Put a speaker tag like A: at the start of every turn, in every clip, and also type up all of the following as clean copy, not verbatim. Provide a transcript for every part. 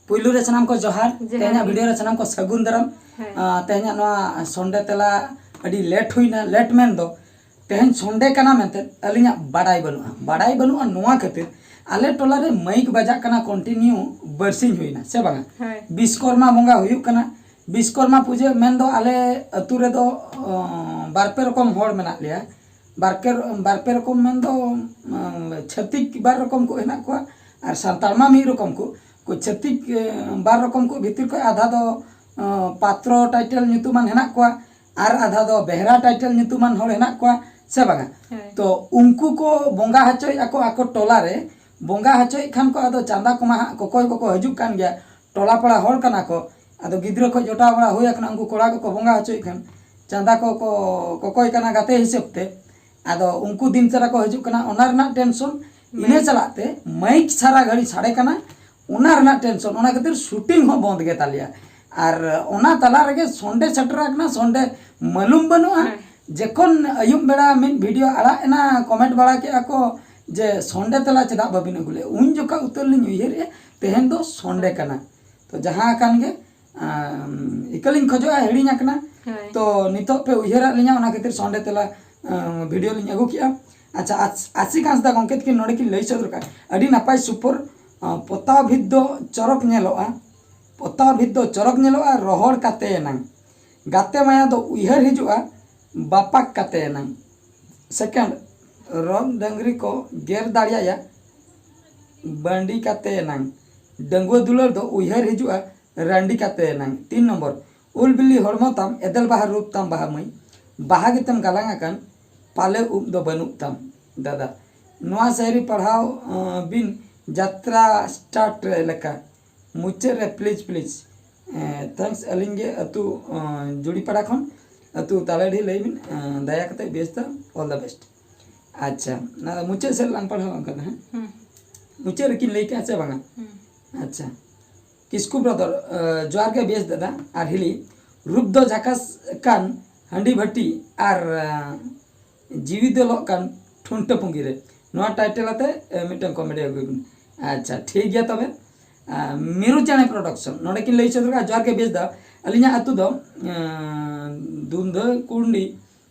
A: पुलू रे सनाम को जोहार तेना वीडियो रे सनाम को सगुन दरम तेना नवा संडे तेला अडी लेट हुईना लेट मेन दो तेहन संडे कना मेनते अलिया बाडाई बनुआ नोआ खातिर आले टोला रे माइक बजा कना कंटिन्यू बरसिंग हुईना से बांगा विश्वकर्मा बंगा हुयुक कना विश्वकर्मा पूजा मेन दो आले अतु रे दो बारपे रकम होड़ मेना लिया बारपे रकम मेन दो छत्तीक बार रकम को हेना को और सानतालमा मी रकम को छत्तीक बार रकम को भीतर को आधा दो पात्र टाइटल ᱧᱩᱛᱩᱢᱟᱱ हेना को और आधा दो बेहरा टाइटल ᱧᱩᱛᱩᱢᱟᱱ होड़ हेना को से बांगा तो उनको को बोंगा हचोय आको आको टोला रे बोंगा हचोय खान को आदो चांदा कोमा कोकोय को हजुक कान गया टोला पड़ा होड़ कना को आदो गिद्रो को जोटा बड़ा होय कना उनको कोड़ा को बोंगा हचोय खान चांदा को कोकोय कना गाते हिसाब ते आदो उनको दिन सारा को हजुक कना ओना रना टेंशन इने चलाते माइक सारा घड़ी साड़े कना ओना रना टेंशन ओना खातिर शूटिंग हो बंद गे तालिया और ओना तला रगे संडे सेटरा कना संडे मालूम बनुआ जेखन अयुब बेड़ा मिन वीडियो आड़ा एना कमेंट बड़ा के आको जे संडे तला चदा बाबिन गुले उन जोका उतर लिन उयहर तेहन दो संडे कना तो जहां कान गे इकलिन खजोआ हेड़िया कना तो नितो पे उयहरा लिया ओना खातिर संडे तला वीडियो लिन अगु किया अच्छा आसी कांसदा गंकेत की नोडे की लई सदर का अडी नापाय सुपर पता भिद्दो चरक नेलोआ पता भिद्दो चरक नेलोआ रोहड़ काते नांग गाते माया दो उयहर हिजुआ बापाक काते नांग सेकंड रंग डंगरी को गेर दाड़िया बंडी काते नांग डंगुआ दुलर दो उयहर हिजुआ रंडी काते नांग 3 नंबर उल बिल्ली हड़मो ताम एदल बाहा रूप ताम बाहा मई बाहा गेतम गालांगा कान पाले उप दो बनुक ताम दादा नवा शायरी पढ़ाओ बिन यात्रा स्टार्ट लेका मुचे रे प्लीज प्लीज थैंक्स अलिंगे अतु जुड़ी पड़ा खन अतु तालेडी लई बिन दया कते बेस्ता ऑल द बेस्ट अच्छा ना मुचे से लांग पढ़ाओ कन है मुचे रे किन लई के से बांगा अच्छा किसकु ब्रदर जोर के बेस दादा आर हिली रूप दो झाकास कान हंडी भट्टी आर जीवी दो कान ठुंट पुंगी रे नवा टाइटल आते मिटन कॉमेडी अगुन अच्छा ठीक गया तबे मेरू चैने प्रोडक्शन नोडे कि लई चदर का जोर के बेस दा अलिया अतु दो दुंद कुंडी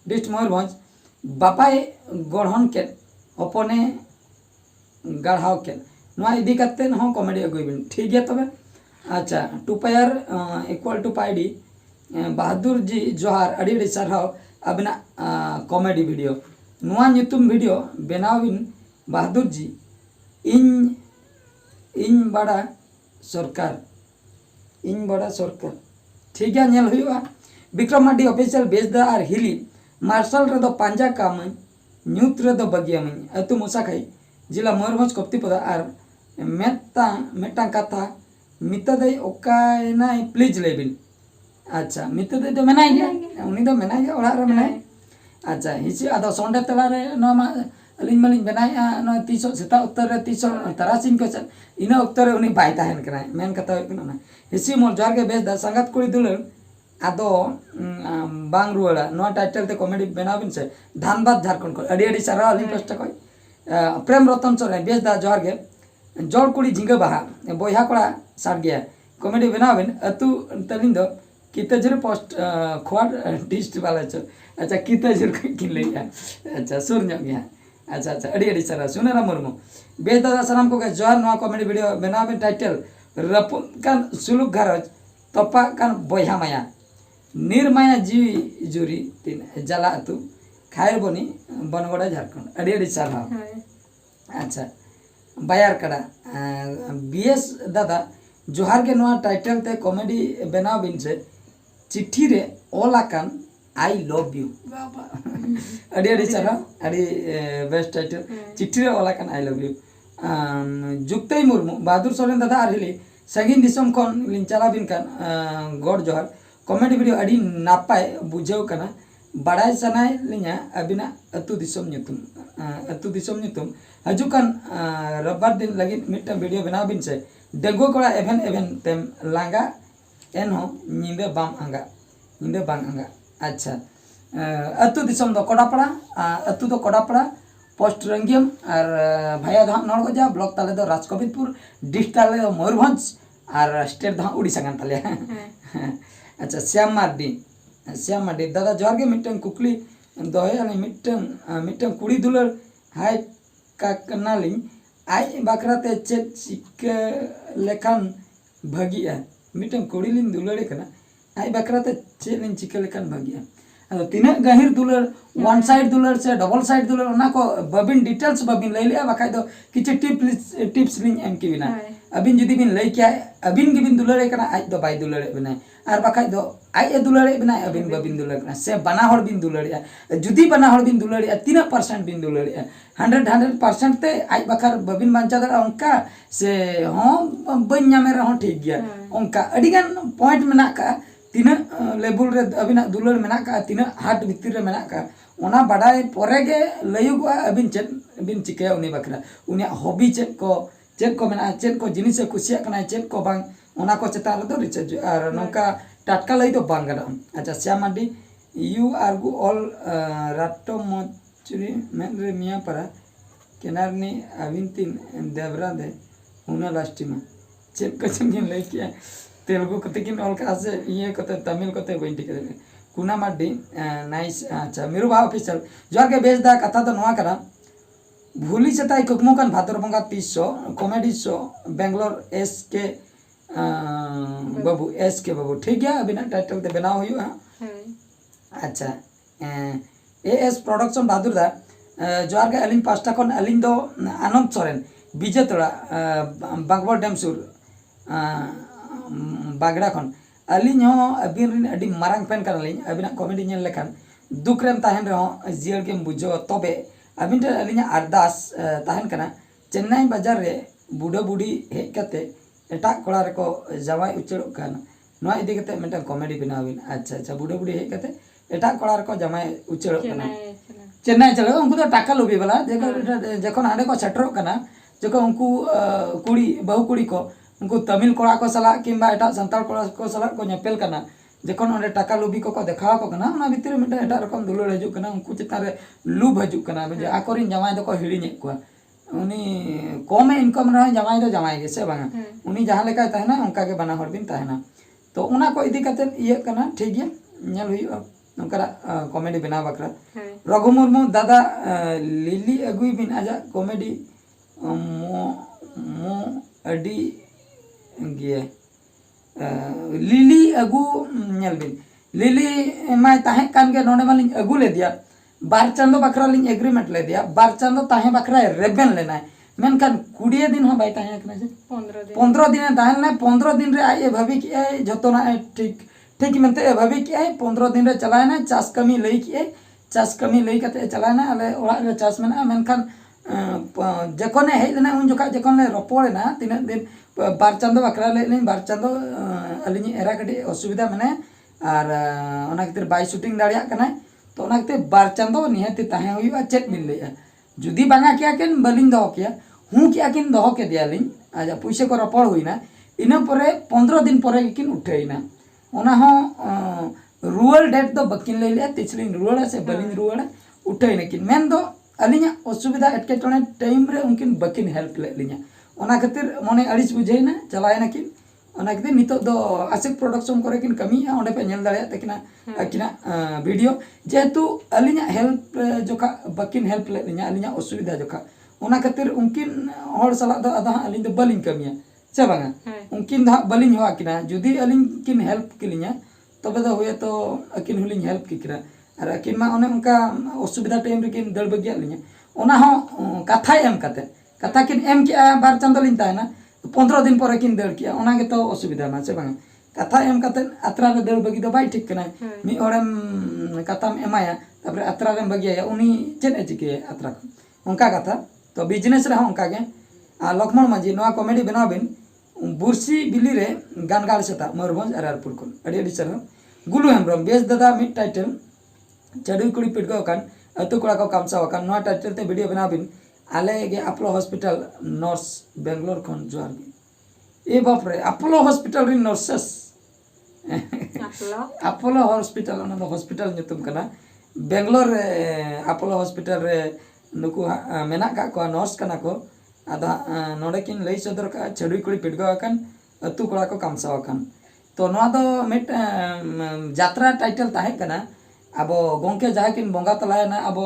A: डिस्ट मयूरभंज बापाए गढ़न के अपने गढ़ाव के नवा इदी करते हो कॉमेडी अगुन ठीक गया तबे अच्छा two pi r equal to pi d Bahadur ji जोहार अड़ी अड़ी सरहाव अबिना कॉमेडी वीडियो नुआ ᱧᱩᱛᱩᱢ वीडियो बनाविन बहादुर जी इन बड़ा सरकार ठीक गया नेल हुआ विक्रम माडी ऑफिशियल बेस दा और हिली मार्शल रे दो पांजा काम न्यूत रे दो बगिया मई अतु मुसा खाई जिला मयूरभंज कप्तीपदा और मेटा कथा मिता दई ओकायना प्लीज लेबिन अच्छा मिता दई तो मेनाई गया उनी दो मेनाई गया ओड़ा रे मेनाई अच्छा हिसी आदो संडे तला रे नमा अलिंग मलिंग बनाया न तीसो सेता उत्तर रे तीसो तरासिन को चल इना उत्तर उनी बाय ताहन कना मेन कथा होना हिसी मोर जार के बेस दा संगत कुड़ी दुलन आदो बांग रुवाला नो टाइटल ते कॉमेडी बनाबिन से धानबाद झारखंड को अडी अडी सारा अलिंग कष्ट कोई प्रेम रतन सोरे बेस दा जार के जोड़ कुड़ी झिंगा बहा बोया कोड़ा साट गया कॉमेडी बनाबिन अतु तलिंग दो किते जरे पोस्ट खोड डिस्ट वाला छ अच्छा किते जरे किन ले अच्छा सुर ᱧᱚᱜ गया अच्छा अच्छा अड़ी अड़ी सारा सुनेरा मुर्मू बेस दादा सलाम को जोर नवा कॉमेडी वीडियो बनाबे टाइटल रपुन कान सुलुक घरज तपा कान बोया माया निर्माया जीवी जुरी तीन जला अतु खायर बनी बनगड़ा झारखंड अड़ी अड़ी सारा अच्छा बायर कड़ा बीएस दादा जोहार के नवा टाइटल ते कॉमेडी बनाबिन से चिट्ठी रे ओलाकान आई लव यू बाबा अड़ी अड़ी सारा अड़ी बेस्ट टाइटल चिट्ठी रे ओलाकान आई लव यू जुक्तई मुर्मू बहादुर सोरेन दादा आरहिली संगीन दिसम कोन लिन चला बिन कान गॉड जोहार कॉमेडी वीडियो अड़ी नापाय बुझाव कना बड़ाई सनाय लिया अबिना अतु दिसम ᱧᱩᱛᱩᱢ हजुकान रब्बार दिन लगी मिट्टा वीडियो बनाव बिन से डेंगू कोड़ा एवेन तेम लांगा एनहो नींदे बाम आंगा अच्छा अतु दिसम दो कोडापड़ा अतु दो कोडापड़ा पोस्ट रंगियम और भाया धाम नड़गजा ब्लॉक ताले दो राजकबिरपुर डिस्ट्रिक्ट ताले दो मयूरभंज और स्टेट दो उड़ीसा कान ताले अच्छा श्याम मार्डी दादा जोहार के मिटन कुकली दोहे अने मिटन कुड़ी दुलर हाय काकनालिंग आई बाकराते चेक चिका लेखान भागिया मिटन कुड़ी लिंग दुलरे कना आई बाकराते चेक लिंग चिका लेखान भागिया तीन गहिर दुलर वन साइड दुलर से डबल साइड दुलर उना को बबिन डिटेल्स बबिन लई लिया बाकाय दो किछ टिप्स लिंग एम की बिना अबिन जुदी बिन लई किया अबिन गिबिन दुलरे कना आज दो बाय दुलरे बिना और बाकाय दो आई दुलरे बिना अबिन बबिन दुलरे कना से बना हर बिन दुलरे जुदी बना हर बिन दुलरे 3% बिन दुलरे 100% ते आज बाकार बबिन बांचा दरा उनका से हां बन नामे रहो ठीक गया उनका अडिगान पॉइंट मेना का तीन लेवल रे अबिना दुलर मेना का तीन हार्ट भितर रे मेना का ओना बाडाय परे गे लयुगवा अबिन चेक बिन चिके उनी बकरा उनी हॉबी चेक को मेना चेक को जिनिस कुसिया कना चेक को बांग ओना को चेता रे दो रिसर्च और नोका टाटका लई दो बांग गना अच्छा श्यामाडी यू आर गु ऑल राटो मचुरी मेन रे मिया परा केनारनी अबिन तीन देवरा दे उना लास्टिमा चेक को चिंगिन लई किया तेलुगु कते किन ऑल का से ये कते तमिल कते बइन टिके कुना माडी नाइस अच्छा मेरु बा ऑफिशियल जोर के बेस दा कथा तो नवा करा भूली चताई कुकमु कान भादर बंगा 300 कॉमेडी शो बेंगलोर एस के बाबू ठीक है अभी ना टाइटल ते बनाओ हुआ अच्छा एएस प्रोडक्शन बहादुर दा जोर के अलिंग पास्टा कोन अलिंग दो आनंद सोरेन विजय तोड़ा बागबोर डैम सुर बागड़ा खन अलिंग हो अबिन रिन अडी मारंग पेन करलिंग अबिना कॉमेडी नेल लेखान दुख रेम ताहन रहो जियल के बुझो तबे अबिन टे अलिंग अरदास ताहन कना चेन्नई बाजार रे बुढ़ा बुढ़ी हेज कते एटा कोड़ा रे को जावाई उचड़ो कान नोआ इदी कते मेटा कॉमेडी बनाविन अच्छा बुढ़ा बुढ़ी हेज कते एटा कोड़ा रे को जावाई उचड़ो काना चेन्नई चलो उनको तो टाका लोबी वाला जखन हांडे को सेटरो काना जखन उनको कुड़ी बहु कुड़ी को उनको तमिल कोड़ा को सला किंबा एटा संताल कोड़ा को सला को नेपेल काना जखन ओंडे टाका लुबी को देखाव को काना ओना भितर मेटा एटा रकम दुलड़ हजू काना उनको चिता रे लुब हजू काना जे आकोरिन जमाई दो को हिड़िने को उनी कम इनकम रहे जमाई दो जमाई गे से बांगा उनी जहां लेका तहना उनका के बना हर बिन तहना तो उना को इदी कते ये काना ठीक गया नेल हुई नकरा कॉमेडी बना बकरा रघु मुर्मू दादा लिली अगुई बिन आजा कॉमेडी मो अडी गे लिली अगु नेल बिन लिली माय ताहे कान के नोडे मालिन अगु ले दिया बार चांदो बकरा लिन एग्रीमेंट ले दिया बार चांदो ताहे बकरा रेबेन लेना है मेनकान 20 दिन हो बाई ताहे कना से 15 दिन ताहे ना 15 दिन रे आए भाभी कि ए जतोना ठीक मेनते भाभी कि ए 15 दिन रे चलाए ना चास कमी लई कि ए चास कमी लई कते चलाए ना अले ओड़ा रे चास मेना मेनकान जकोने हेज ना उन जोका जकोने रोपोड़े ना तीन दिन बार चांदो बकरा ले बार चांदो अलिनी एरा कटी असुविधा मने और ओना खातिर बाई शूटिंग दाड़िया कना तो ओना खातिर बार चांदो निहति ताहे हुआ चेक मिल लेया जुदी बांगा किया केन बलिन दो किया हूं किया किन दो के दियालिन आजा पैसे को रोपड़ हुईना इना परे 15 दिन परे किन उठेइना ओना हो रुअल डेट दो बकिन ले लिया तिचलिन रुअल से बलिन रुअल उठेइना किन मेन दो अलिना असुविधा एटकेटोने टाइम रे उनकिन बकिन हेल्प ले लिया ओना खातिर मने अड़िस बुझेइना चलायना किन ओना खातिर नितो दो आशिक प्रोडक्शन करे किन कमी ओंडे पे नेल दाड़िया तकिना अकिना वीडियो जेहेतु अलिना हेल्प जोका बकिन हेल्प ले लिया अलिना असुविधा जोका ओना खातिर उनकिन हर सला दो आधा अलिन दो बलिन कमिया से बांगा उनकिन दा बलिन होआ किना जुदी अलिन किन हेल्प किलिया तबे दो होय तो अकिन हुलिन हेल्प किकरा और अकिन मा ओने उनका असुविधा टाइम रे किन दड़ बगिया लिया ओना हो कथा एम कते कथा किन एम किया बार चांदो लिन ताना 15 दिन पर किन दड़ किया ओना गे तो असुविधा मा से बांगा कथा एम कते अत्रा रे दड़ बगी दो बाई ठीक कना मी ओरेम कथाम एमाया तबरे अत्रा रे बगिया उनी चेन चिके अत्रा उनका कथा तो बिजनेस रे उनका गे लक्ष्मण मांझी नवा कॉमेडी बनाव बिन बुरसी बिली रे गानगाड़ सेता मयूरभंज अरारपुर को अड़ी अड़ी सर गुलू हेम्ब्रम बेस दादा मिड टाइटल चढ़ी कुड़ी पिटको कान अतु कोड़ा को कामसा कान नवा टाइटल ते वीडियो बनाव बिन आले गे अपोलो हॉस्पिटल नर्स बेंगलोर खन जोहार ए बाप रे अपोलो हॉस्पिटल रे नर्सेस अपोलो हॉस्पिटल ओना दो हॉस्पिटल नितुम कना बेंगलोर अपोलो हॉस्पिटल रे नुकु मेना का को नर्स कना को आधा नोडे किन लई सदर का छड़ी कुड़ी पिटगो कान अतु कोड़ा को कामसाव कान तो नोआ दो मिट जात्रा टाइटल ताहे कना अबो गोंके जहाँ किन बोंगा तलायना अबो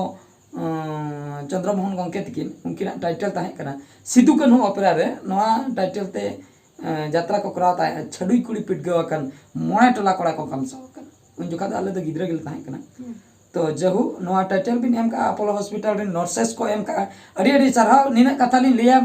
A: चंद्रमोहन गोंके तकिन उनकिन टाइटल ताहे कना सिदु कान्हू ऑपेरा रे नोआ टाइटल ते जात्रा को कराव ताहे छडुई कुड़ी पिटगवा कान मोणे टोला कोड़ा को कामसाव कान उन जोखा आले दो गिद्रा गिल ताहे कना तो जहू नोआ टाइटल बिन एम का अपोलो हॉस्पिटल रे नर्सेस को एम का अड़ी अड़ी साराव निना कथा लिन लिया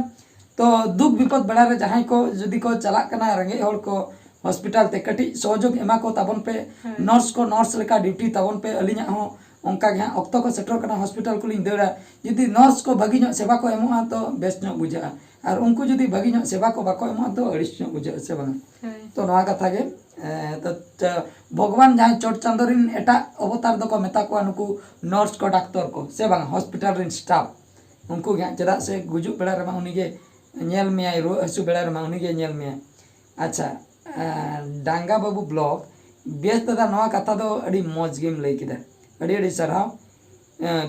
A: तो दुख विपद बेड़ा रे जहां को जदि को चला कना रंगे हर को हॉस्पिटल ते कटी सहयोग एमा को ताबन पे नर्स को नर्स लेका ड्यूटी ताबन पे अलिया हो उनका गे अक्तो को सेटर कना हॉस्पिटल को लिन देड़ा यदि नर्स को भागी नो सेवा को एमोआ तो बेस्ट नो बुझा और उनको जदि भागी नो सेवा को बाको एमोआ तो अड़िस नो बुझा से बंग तो नोआ कथा गे तो भगवान जहां चोट चांदो रिन एटा अवतार दो को मेता को नुकु नर्स को डॉक्टर को से बंग हॉस्पिटल रिन स्टाफ उनको गे चदा से गुजु बेड़ा रे उनी गे नेल में आई रो हसु बेड़ा रे उनी गे नेल में अच्छा डांगा बाबू ब्लॉग बेस दादा नवा कथा दो अड़ी मौज गेम लई किदा अड़ी अड़ी सरहाव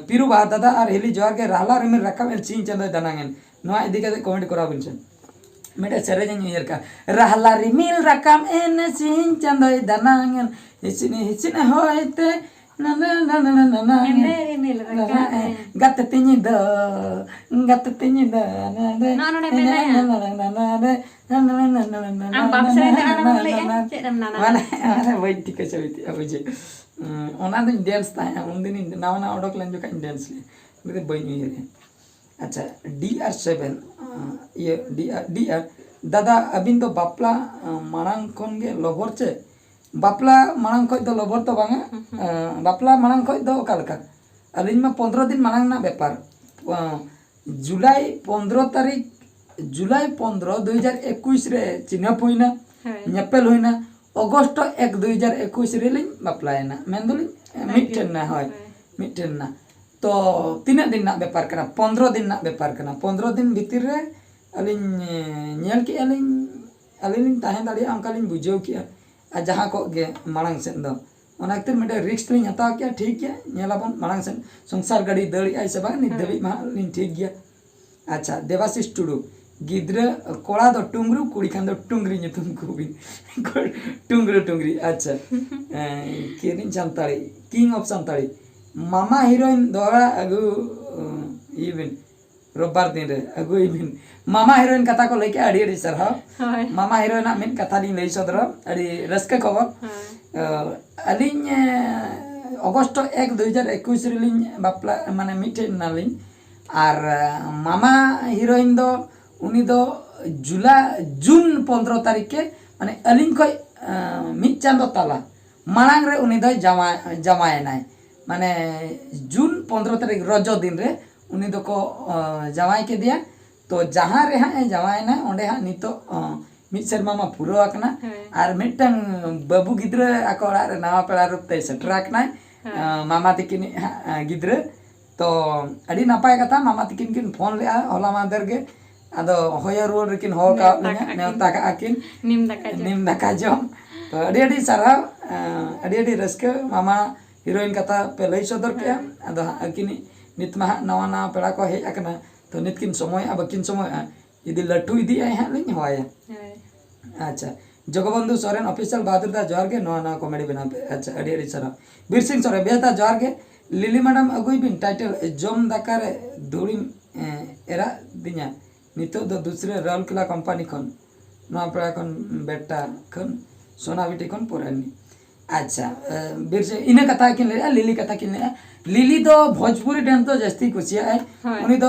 A: पीरू बा दादा और हेली जोर के राला रिमिल रकम एल चीन चंदो दनांगन नवा इदी के कमेंट करा बिनसन मेरे सरे जन यर का राला रिमिल रकम एन चीन चंदो दनांगन हिसिने होइते ना ना ना ना ना ना रिमिल रकम गत तिनी द ना ना ना am babsare ana mole cek dam nana mana wai tik cewiti abuje ona din dance ta undin nawa na odok lan joka dance le bede boy ni yere acha dr7 ye dr dada abin to bapla marang kon ge lobor che bapla marang khoj do lobor to banga bapla marang khoj do kalka alin ma 15 din marang na bepar जुलाई 15 तारीख जुलाई 15 2021 रे चिन्हप हुईना नेपेल हुईना अगस्त 1 2021 रे लिन बापलायना मेंदुलिन mitten ना होय mitten ना तो तीना दिन ना व्यापार करना 15 दिन ना व्यापार करना 15 दिन भीतर रे अलिन नेल के अलिन ताहे दाड़ी अंकालिन बुझाव किया आ जहां को गे मांग सेन दो ओना खातिर मिटे रिस्क लिन हता किया ठीक है नेलाबन मांग सेन संसार गाड़ी दड़ी आई सब नि दबी मा लिन ठीक गया अच्छा देवाशीष टुडू गिद्रा कोड़ा दो टुंगरू कुड़ी खान दो टुंगरी तुम को भी टुंगरू टुंगरी अच्छा केरिन संताड़ी किंग ऑफ संताड़ी मामा हीरोइन दोड़ा अगु इवन रोबार दिन रे अगु इवन मामा हीरोइन कथा को लेके अड़ी अड़ी सरहा मामा हीरोइन मिन कथा ली लई सदर अड़ी रस्का खबर अलिन अगस्त 1 2021 रिलिन बापला माने मिटे नालिन और मामा हीरोइन दो उनी दो जून 15 तारीख के माने अलिन को मिट चांदो ताला मांग रे उनी दो जमाए नाय माने जून 15 तारीख रजो दिन रे उनी दो को जमाए के दिया तो जहां रे हा जमाए ना ओंडे हा नितो मिट शर्मा मा पुरो आकना और मिटन बाबू गिद्रा आकोड़ा रे नवा पेड़ा रूप ते सेटराक ना मामा तिकिन गिद्रा तो अड़ी नपाय कथा मामा तिकिन किन फोन ले होला मादर के अदो होया रोड रिकिन हो का नेवता का आकिन निम दका जम तो अड़ी अड़ी सारा अड़ी रस्के मामा हीरोइन कथा पे लई सदर के अदो आकिन नित मा नवा नवा पेड़ा को हे आकना तो नित किन समय अब किन समय यदि लट्टू इदी आय हा लिन होया अच्छा जगबंधु सोरेन ऑफिशियल बहादुर दा जोर के नवा नवा कॉमेडी बना पे अच्छा अड़ी सारा बीर सिंह सोरे बेता जोर के लिली मैडम अगुई बिन टाइटल जोम दकार धुड़ी एरा दिया नितो दो दूसरे राउरकेला कंपनी खन नवा खन बेटा खन सोना बिटी खन पुरानी अच्छा बीर से इने कथा किन ले लिली कथा किन ले लिली दो भोजपुरी डांस तो जस्ती कुचिया है उनी दो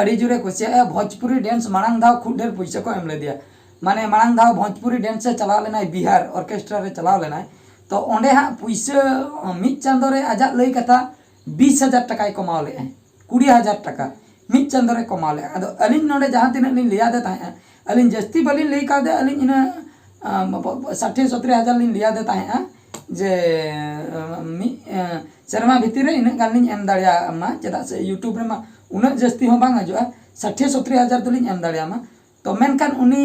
A: अड़ी जुरे कुचिया है भोजपुरी डांस मांग दाव खूब ढेर पैसा को एम ले दिया माने मांग दाव भोजपुरी डांस से चला लेना बिहार ऑर्केस्ट्रा रे चला लेना तो ओंडे हा पैसा मिट चांदो रे आजा लई कथा 20,000 टका कमाव ले 20,000 टका मिट चांदो रे कमाव ले अदो अलिन नोडे जहां तिना लिन लिया दे ताहे अलिन जस्ती बलिन लई का दे अलिन इना 60-70,000 लिन लिया दे ताहे जे शर्मा भितर रे इना गालिन एम दाड़िया मा चदा से यूट्यूब रे मा उना जस्ती हो बांग आजो 60-70,000 तो लिन एम दाड़िया मा तो मेनखान उनी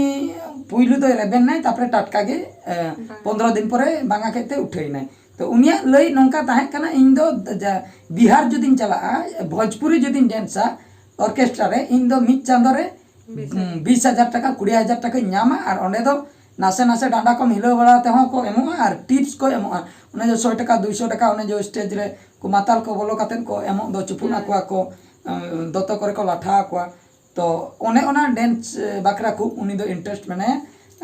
A: पुइलु दो रेबेन नाय तापरे टटका गे 15 दिन परे बांगा केते उठै नाय तो उनिया लई नोंका ताहे कना इन दो बिहार जदिन चला भोजपुरी जदिन डांसा ऑर्केस्ट्रा रे इन दो मिट चांदो रे 20,000 टका 20,000 टका न्यामा और ओंडे दो नासे नासे डांडा को हिलाव बड़ा तेहों को एमोगा और टिप्स को एमोगा उन्हें जो 100 टका 200 टका उन्हें जो स्टेज रे को माताल को बोलो कतेन को एमो दो चुपुना को दोतो करे को लाठा को तो ओने ओना डांस बकरा को उनी दो इंटरेस्ट मने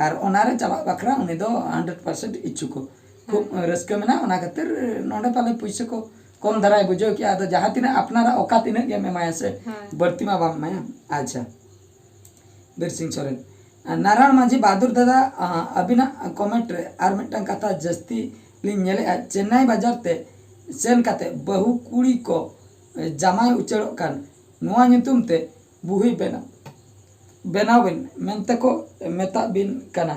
A: और ओनारे चला बकरा उनी दो 100% इच्छुक को खूब रस्क मेना ओना खातिर नोडे पाले पैसे को कम धराय बुझो कि आदो जहां तिना अपनारा औकात तिना के मेमाया से बढ़ती मा बाम मैं अच्छा बीर सिंह सोरेन नारायण माझी बहादुर दादा अबिना कमेंट रे आर मिटन कथा जस्ती लिन नेले चेन्नई बाजार ते सेन काते बहु कुड़ी को जामाय उचड़ो कान नुआ नुतुम ते बुही बेनाव बिन मेनते को मेता बिन कना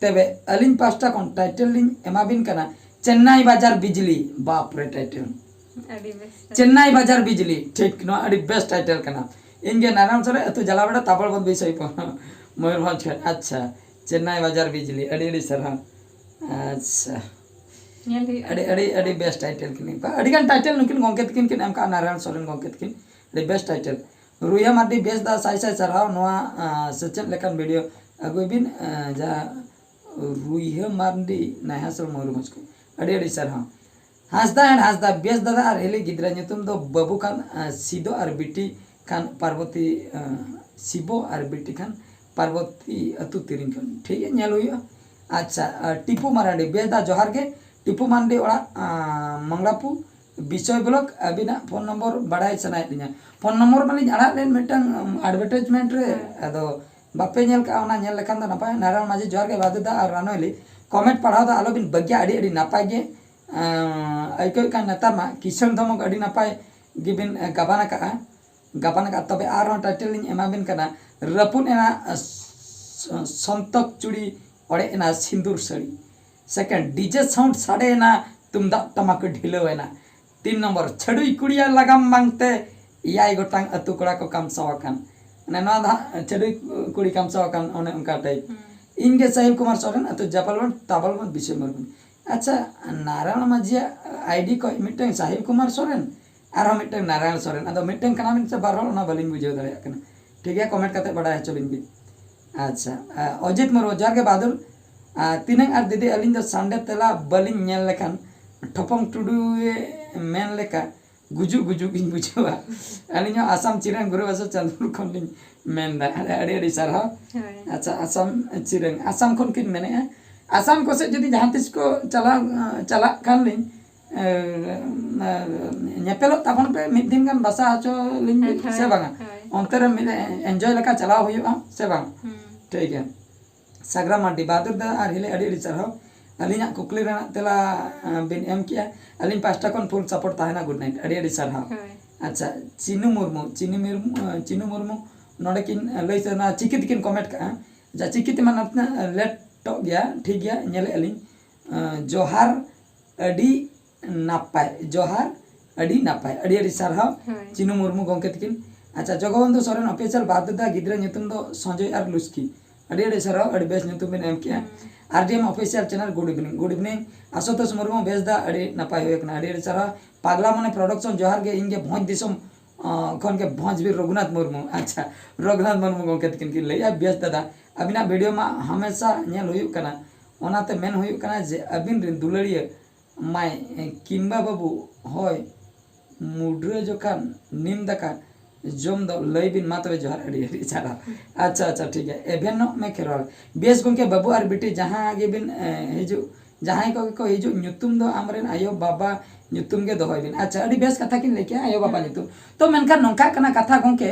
A: तेबे अलिन पास्टा कोन टाइटल लिन एमा बिन कना चेन्नई बाजार बिजली बाप रे टाइटल चेन्नई बाजार बिजली ठीक नो अड़ी बेस्ट टाइटल कना इनके नारायण सर अतु जलावड़ा ताबड़ बद बिसय प मयूरभंज अच्छा चेन्नई बाजार बिजली अड़ी अड़ी सर अच्छा अड़ी अड़ी अड़ी बेस्ट टाइटल किन अड़ी गान टाइटल नुकिन गोंकेत किन किन एमका नारायण सोरेन गोंकेत किन अड़ी बेस्ट टाइटल रुया मार्डी बेस दा साई साई सरहाव नोआ सचन लेकन वीडियो अगुय बिन जा रुया मार्डी नहासल मयूरभंज को अड़ी अड़ी सरहाव हासदा बेस दादा और हेली गिद्रा नुतुम दो बाबू खान सीधो और बिटी खान पार्वती शिबो और बिटी खान पार्वती अतु तिरिंग खान ठीक है नेल हुई अच्छा टिपू मारांडी बेसदा जोहार के टिपू मांडी ओड़ा मंगलापू विषय ब्लॉक अबिना फोन नंबर बड़ाई सनाय लिया फोन नंबर माली आड़ा लेन मिटंग एडवर्टाइजमेंट रे अदो बापे नेल का ओना नेल लेखान दा नपाय नारायण माझी जोहार के बादुदा और रानोली कमेंट पढ़ाव दा आलो बिन बग्या अड़ी अड़ी नपाय गे आइको का नेता मा किशन धमक अड़ी नपाय गिबिन गाबाना का तबे आर टाइटल लिंग एमा बिन कना रपुन एना संतक चुड़ी ओड़े एना सिंदूर सड़ी सेकंड डीजे साउंड साड़े ना तुमदा टमाक ढिलवेना 3 नंबर छड़ुई कुड़िया लगाम मांगते याय गोटांग अतु कोड़ा को काम सवाकान ने ना दा छड़ुई कुड़ी काम सवाकान ओने उनका टाइप इनके साहिल कुमार सोरेन अतु जपलवन ताबलवन विषय मरबन अच्छा नारायण माझिया आईडी को मिटन साहिल कुमार सोरेन और मिटन नारायण सोरेन अदो मिटन कना मिन से बारहल ना बलिंग बुझे दड़े कना ठीक है कमेंट करते बड़ा है चलिन भी अच्छा अजित मुर्मू जार के बहादुर तीनंग और दीदी अलिंग दो संडे तेला बलिंग नेल लेखान ठपम टुडू मेन लेका गुजु गुजु किन बुझवा अलिंग आसाम चिरंग गुरु बस चंद्र खन लिंग मेन दा अड़ी अड़ी सरहा अच्छा आसाम चिरंग आसाम खन किन मेने आसाम को से जदी जहां तिस को चला खान लिंग नेपेलो तखन पे मिद दिन गान बसा आचो लिंग से बांगा अंतर एंजॉय लेका चलाव हुआ से बांग ठीक है सागरा मार्डी बहादुर दा और हिले अड़ी अड़ी सरहाव अलिंग कुकली रना तेला बिन एम किया अलिंग पास्टा कोन फुल सपोर्ट ताहेना गुड नाइट अड़ी अड़ी सरहाव अच्छा चिनु मुर्मू नोडे किन लई सना चिकित किन कमेंट का जा चिकित मन अपना लेट तो गया ठीक गया नेले अलिंग जोहार अड़ी नापाय जोहार अड़ी नापाय अड़ी अड़ी सरहाव चिनु मुर्मू गोंके किन अच्छा जगबंधु सोरेन ऑफिशियल बहादुर दा गिद्रा नुतुम दो संजय और लुस्की अड़ी अड़ी सरहाव अड़ी बेस नुतुम बिन एम किया RDM official channel good evening Ashutosh Murmu base दा अड़ी नापाय होय कना अड़ी अड़ी सरहाव पागला मने प्रोडक्शन जोहार के इनके भोज दिसम खन के भोज भी रघुनाथ मुर्मू अच्छा रघुनाथ मुर्मू गोंके किन लैया बेस दादा अबिना वीडियो मा हमेशा नेल हुयु कना ओनाते मेन हुयु कना जे अबिन रिन दुलड़िया माय किम्बा बाबू होय मुड्रे जोखान निम दका जोम दो लई बिन मातवे जोहार अड़ी अड़ी चारा अच्छा अच्छा ठीक है एभेनो में खेरवाल बेस गोंके बाबू और बेटी जहां आगे बिन हिजु जहां को हिजु न्युतुम दो आमरेन आयो बाबा न्युतुम के दोहय बिन अच्छा अड़ी बेस कथा किन लेके आयो बाबा न्युतुम तो मेनखान नोंका कना कथा गोंके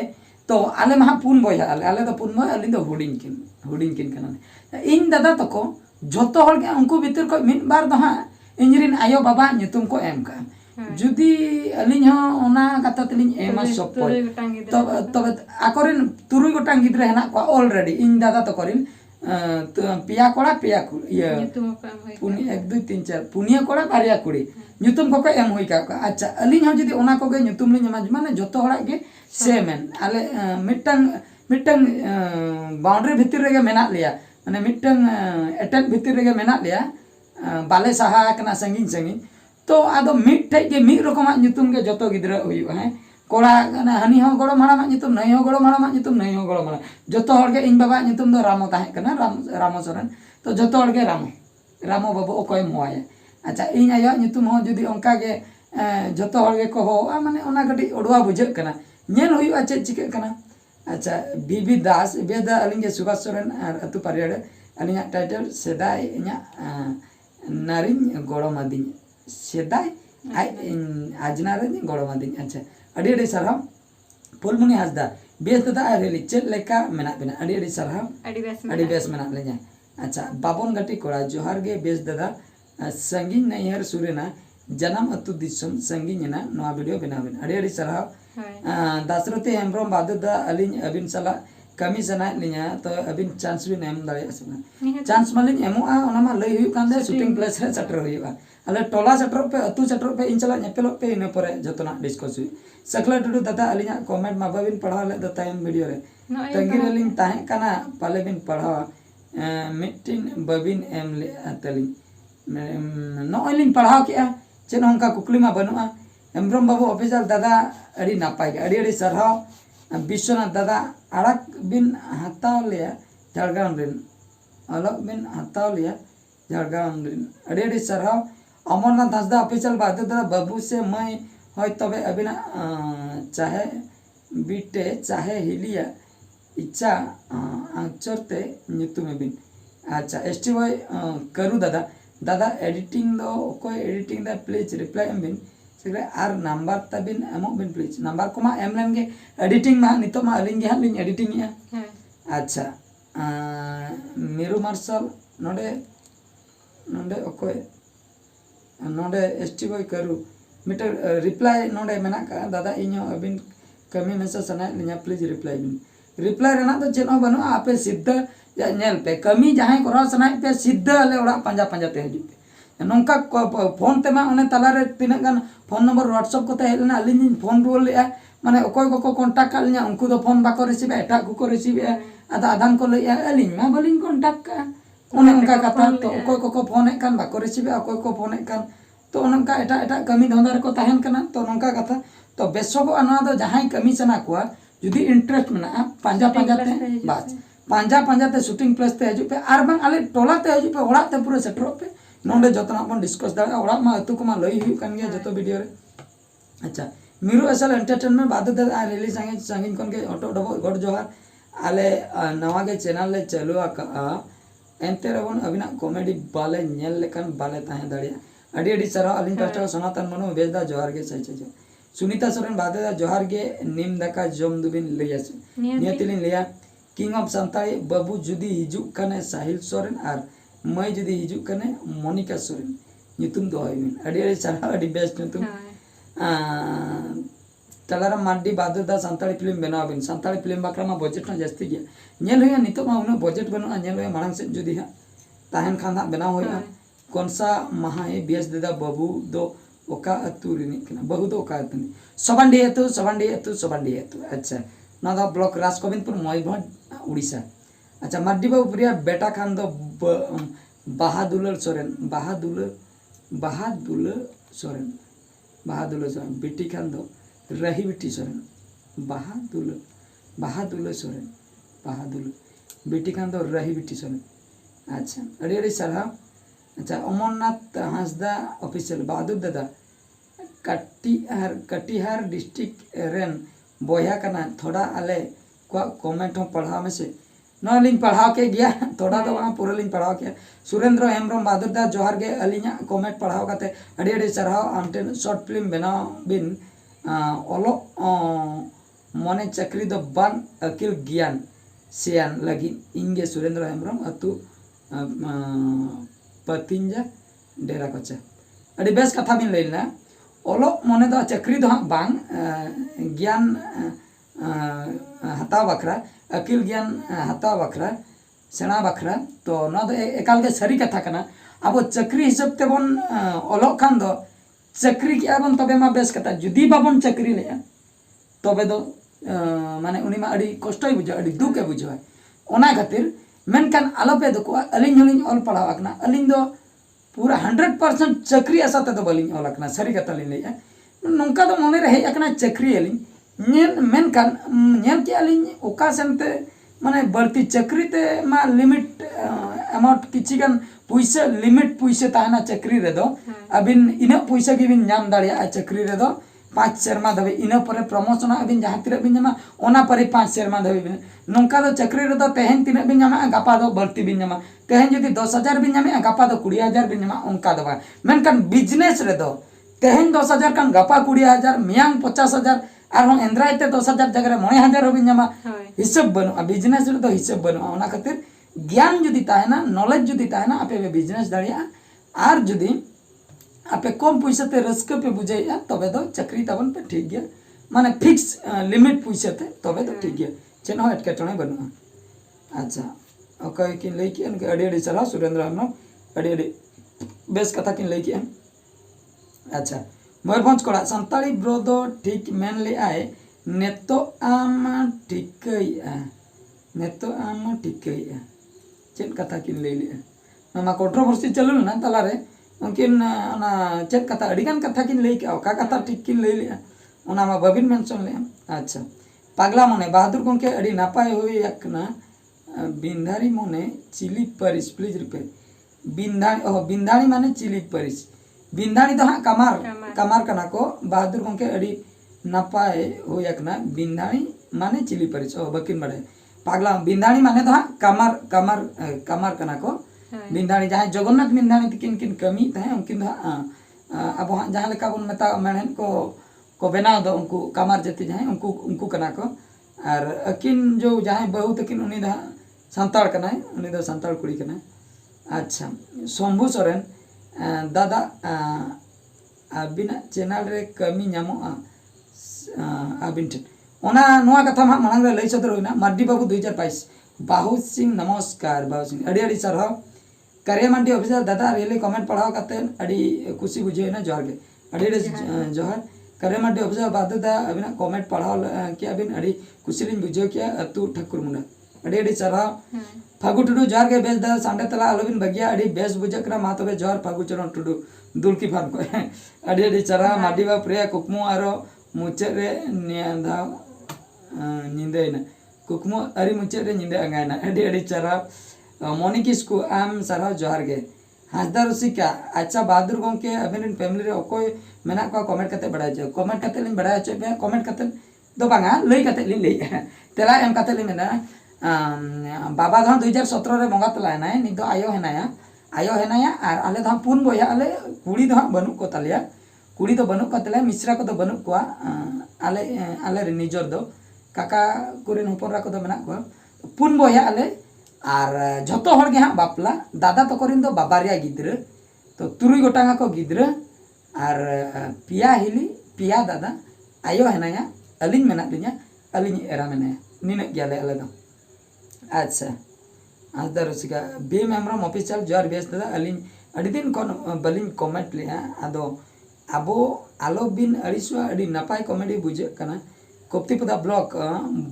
A: तो आले महा पुन बॉय आले तो पुन बॉय अलिन दो हुडिंग किन कना इन दादा तको जोतो हल के उनको भीतर को मिन बार दो हां इंजरिन आयो बाबा न्युतुम को एम का जुदी अलिन हो ओना कथा तलिन एमा सपो तो आकोरिन तुरुई गोटांग गिद्रे हेना को ऑलरेडी इन दादा तो करिन पिया कोड़ा पिया ये पुनी 1 2 3 4 पुनिया कोड़ा बारिया कुड़ी न्युतुम को एम हुई का अच्छा अलिन हो जुदी ओना को गे न्युतुम लिन माने जतो हड़ा गे सेमेन आले मिटंग बाउंड्री भितर रे मेना लिया माने मिटंग अटैक भितर रे मेना लिया बाले सहा कना संगीन तो आदो मिट ठे के मिट रकम न्युतुम के जतो गिद्रा हुयु है कोड़ा हनी हो गड़ो माड़ा न्युतुम नहीं हो गड़ो माड़ा न्युतुम नहीं हो गड़ो माड़ा जतो हर के इन बाबा न्युतुम दो रामो ताहे कना रामो सोरेन तो जोतो हड़गे रामो बाबू ओकोय मोया अच्छा इन आयो नितुम हो जुदी ओंका गे जोतो हड़गे को हो माने ओना गटी ओडवा बुझे कना नेल हुई चे चिके कना अच्छा बीबी दास बेदा अलिंगे सुभाष सोरेन अतु परियाड़े अलिंगा टाइटल सेदाय इnya नारिन गोड़मादी सेदाय आजनारे गोड़मादी अच्छा अड़ी अड़ी सरहाव फुलमुनि हासदा बेस दादा रेली चेक लेका मेना बेना अड़ी सरहाव अड़ी बेस मेना ले냐 अच्छा बाबन गटी कोड़ा जोहार गे बेस दादा संगीन नैहर सुरेना जन्म अतु दिसम संगीन ना नवा वीडियो बना बेना अड़ी सरहाव दासरथी हेम्ब्रम बाददा अलिन अबिन सला कमी सना लिया तो अबिन चांस भी नेम दाड़े चांस मालिन एमोआ ओना मा लई हुई कांदे शूटिंग प्लेस रे सटर हुईबा अले टोला सटर पे अतु सटर पे इन चला नेपेलो पे इन परे जतना डिस्कस हुई सकला टुडू दादा अलिन कमेंट मा बाबिन पढ़ा ले द टाइम वीडियो रे तंगी रेलिन ताहे काना पाले बिन पढ़ा मिटिन बाबिन एम ले तलिन नॉइलिन पढ़ाव के चेन होंका कुकली मा बनुआ हेम्ब्रम बाबू ऑफिसर दादा अड़ी नापाय अड़ी सरहाव विश्वनाथ दादा अड़क बिन हताव लिया झाड़ग्राम रिन अलग बिन हताव लिया झाड़ग्राम रिन अड़ी सरहाव अमरनाथ हांसदा ऑफिसर बाद दादा बाबू से मैं होय तबे अबिना चाहे बीटे चाहे हिलिया इच्छा आंचरते नितुमे बिन अच्छा एसटी वाई करू दादा दादा एडिटिंग दो कोई एडिटिंग दा प्लीज रिप्लाई एम बिन आर नंबर तबिन एमो बिन प्लीज नंबर को मा एम लेंगे एडिटिंग मा नितो मा अलिंग गे हालिंग एडिटिंग या अच्छा मेरू मार्शल नोडे नोडे ओकोय नोडे एसटी बॉय करू मीटर रिप्लाई नोडे मेना का दादा इño अबिन कमी मैसेज सना लिया प्लीज रिप्लाई बिन रिप्लाई रेना तो चेनो बनो आपे सिद्ध या नेल पे कमी जहां करा सना पे सिद्ध ले ओड़ा पंजा पंजा ते हजू नौका फोन तेमा उन्हें तलारे तीना गान फोन नंबर व्हाट्सएप को हेलना अलिन फोन रुल ले माने अकोय को कांटेक्ट कालना उनको तो फोन बाको रिसीव एटा को रिसीव आदा आदान को ले अलिन मा बलिन कांटेक्ट का उन्हें उनका कथा तो अकोय को फोन कान बाको रिसीव अकोय को फोन कान तो उनका एटा एटा कमी धंधा को तहन कना तो नौका कथा तो बेसब अना दो जहां कमी सना को जुदी इंटरेस्ट मेना पांजा पांजा ते बस पांजा पांजा ते शूटिंग प्लेस ते हजू पे आर बांग आले टोला ते हजू पे ओड़ा ते पूरे सेटरो पे नोंडे जतना बन डिस्कस दाड़ा ओड़ा मा अतु को मा लई हुई कान गया जतो वीडियो रे अच्छा मिरु असल एंटरटेनमेंट बाद दे रिलीज संगे संगिन कोन के ऑटो डबो गड जोहार आले नवा के चैनल ले चलो आ एंते रबन अबिना कॉमेडी बाले नेल लेकन बाले ताहे दाड़िया अडी अडी सरा अलिन पास्टर सनातन मनो बेजदा जोहार के सच जो सुनीता सोरेन बाद दा जोहार के निम दाका जम दुबिन लैयास नियतिलिन लिया किंग ऑफ संताली बाबू जुदी हिजु कने साहिल सोरेन आर मैं जुदी हिजू कने मोनिका सोरेन नितुम दो हईबिन अड़ी अड़ी चला अड़ी बेस्ट नितुम तलारा माड्डी बादू दा संताली फिल्म बनाबिन संताली फिल्म बाकरा मा बजट ना जास्ती गया नेल होया नितो मा उन बजट बनुआ नेल होया मांग से जुदी हा ताहन खान बना होया कोनसा महाए बेस दादा बाबू दो ओका अतु रिनी कना बाबू दो ओका अतु सबंडी अतु अच्छा ना दा ब्लॉक राजगोविंदपुर मयूरभंज उड़ीसा अच्छा माड्डी बाबू प्रिया बेटा खान दो बहादुलर सोरेन बेटी खान दो रही बेटी सोरेन बहादुलर सोरेन बेटी खान दो रही बेटी सोरेन अच्छा अड़ी अड़ी सरहाव अच्छा अमरनाथ हांसदा ऑफिशियल बहादुर दादा कटिहार डिस्ट्रिक्ट रेन बोया कना थोड़ा आले को कमेंट हम पढ़ा में से न लिंग पढ़ाव के गया थोड़ा तो वहाँ पूरा लिंग पढ़ाव के सुरेंद्र हेम्ब्रम बहादुर दा जोहार के अलिंग कमेंट पढ़ाव काते अड़ी अड़ी सरहाव आमटेन शॉर्ट फिल्म बनाव बिन ओलो मने चक्री दो बांग अकिल ज्ञान सियान लगी इंगे सुरेंद्र हेम्ब्रम अतु पतिंजा डेरा कोचा अड़ी बेस कथा बिन लैना ओलो मने दो चक्री दो बांग ज्ञान हताव बखरा अकिल ज्ञान हताव बखरा सेना बखरा तो ना दो एकाल के सरी कथा कना अब चक्री हिसाब ते बन ओलो खान दो चक्री के बन तबे मा बेस कथा जुदी बाबन चक्री ले तबे दो माने उनी मा अड़ी कष्टय बुझा अड़ी दुख बुझा ओना खातिर मेनकान आलोपे दो अलिंग हलिंग ऑल पढ़ाव अकना अलिंग दो पूरा 100% चक्री आसा ते दो बलिंग ऑल अकना सरी कथा लिन ले नोंका दो मने रहे अकना चक्री अलिंग नेल मेनकान नेल के अलिंग ओका सेनते माने बढ़ती चक्री ते मा लिमिट अमाउंट किछि गान पैसा लिमिट पैसा ताहना चक्री रे दो अबिन इना पैसा गिबिन नाम दाड़िया चक्री रे दो 5 सेरमा धबे इना परे प्रमोशन अबिन जहां तिरा बिन जमा ओना परे 5 सेरमा धबे बिन नोंका दो चक्री रे दो तेहन तिना बिन जमा गापा दो बल्टी बिन जमा तेहन जदि 10,000 बिन जमा गापा दो 20,000 बिन जमा ओंका दो बा मेनकान बिजनेस रे दो तेहन 10,000 कान गापा 20,000 मियांग 50,000 आरो एंद्राइते 10,000 जगह रे 9,000 बिन जमा हिसाब बनु बिजनेस रे दो हिसाब बनु ओना खातिर ज्ञान जुदी ताहेना नॉलेज जुदी ताहेना आपे बिजनेस दाड़िया आर जुदी आपे कम पैसा ते रस्क पे बुझाइया तबे दो चक्री तबन पे ठीक गया माने फिक्स लिमिट पैसा ते तबे तो ठीक गया चेन हो एटकेटणे बनु अच्छा ओके किन लई कि अनके अडी अडी चला सुरेंद्र हमनो अडी अडी बेस कथा किन लई कि अच्छा मयूरभंज कोड़ा संताली ब्रो दो ठीक मेन ले आए नेतो आम ठिकैया नेतो आम ठिकैया चेन कथा किन लई ले नमा कंट्रोवर्सी चलु ना तला रे उनकिन ना चेक कथा अडिगान कथा किन लई के का कथा ठीक किन लई ले ओना मा बबिन मेंशन ले अच्छा पागला मने बहादुर गोंके अडी नापाय होई एकना बिंधारी मने chilli Paris please repay Bindhani माने चिली परिस बिंधाणी तो हाँ कमार कना को बहादुर गोंके अडी नापाय होई एकना बिंधाणी माने चिली परिस बकिन बड़े पागला बिंधाणी माने तो हाँ कमार कना को बिंधाणी जहां जगन्नाथ बिंधाणी तिकिन किन कमी तहे उनकिन अब जहां लेका बन मेता मेहन को बनाव दो उनको कमार जति जहां उनको कना को और अकिन जो जहां बहु तकिन उनी दा संताड़ कना उनी दा संताड़ कुड़ी कना अच्छा शंभू सोरेन दादा अबिना चैनल रे कमी नामो अबिन ओना नोआ कथा मा मांग रे लई सदर होइना मार्डी बाबू 2022 बाहु सिंह नमस्कार बाहु सिंह अड़ी अड़ी सरह करे मंडी ऑफिसर दादा रियली कमेंट पढ़ाओ कते अड़ी खुशी बुझे ना जोहर के अड़ी अड़ी जोहर करे मंडी ऑफिसर बाददा अबिना कमेंट पढ़ाओ कि अबिन अड़ी खुशी लिन बुझो कि अतु ठाकुर मुंडा अड़ी अड़ी सरह फागु टुडू जोहर के बेस दादा सांडे तला आलोबिन बगिया अड़ी बेस बुझकरा मा तबे जोहर फागु चरण टुडू दुलकी फार्म को अड़ी अड़ी सरह माडी बा प्रिया कुकमु आरो मुचे रे नियांदा निंदेना कुकमु अरी मुचे रे निंदे अंगायना अड़ी अड़ी सरह मोनी किसकु आम सरह जोहर गे हासदा रसिका अच्छा बहादुर गोंके अबिन फैमिली रे ओकोय मेना को कमेंट कते बड़ा छ कमेंट कते लिन बड़ा छ पे कमेंट कते दो बांगा लई कते लिन लई तेला एम कते लिन मेना बाबा धा 2017 रे मंगा तला ना नि दो आयो हेनाया आर आले धा पुन बोया आले कुड़ी धा बनु को तलिया कुड़ी तो बनु को तले मिश्रा को तो बनु को आले रे निजर दो काका कुरिन होपरा को तो मेना को पुन बोया आले आर जतो हर गे हाँ बापला दादा तो करिन दो बाबारिया गिद्र तो तुरुई गोटांगा को गिद्र आर पिया हिली पिया दादा आयो हेनाया अलिन मेना लिnya अलिन एरा मेना निने गेले अले दो अच्छा आज रसिका बे मेमरम ऑफिशियल जोर बेस दादा अलिन अडी दिन कोन बलिन कमेंट लिया आदो अबो आलो बिन अड़ीसवा अडी नपाय कॉमेडी बुझे कना कोप्तीपदा ब्लॉक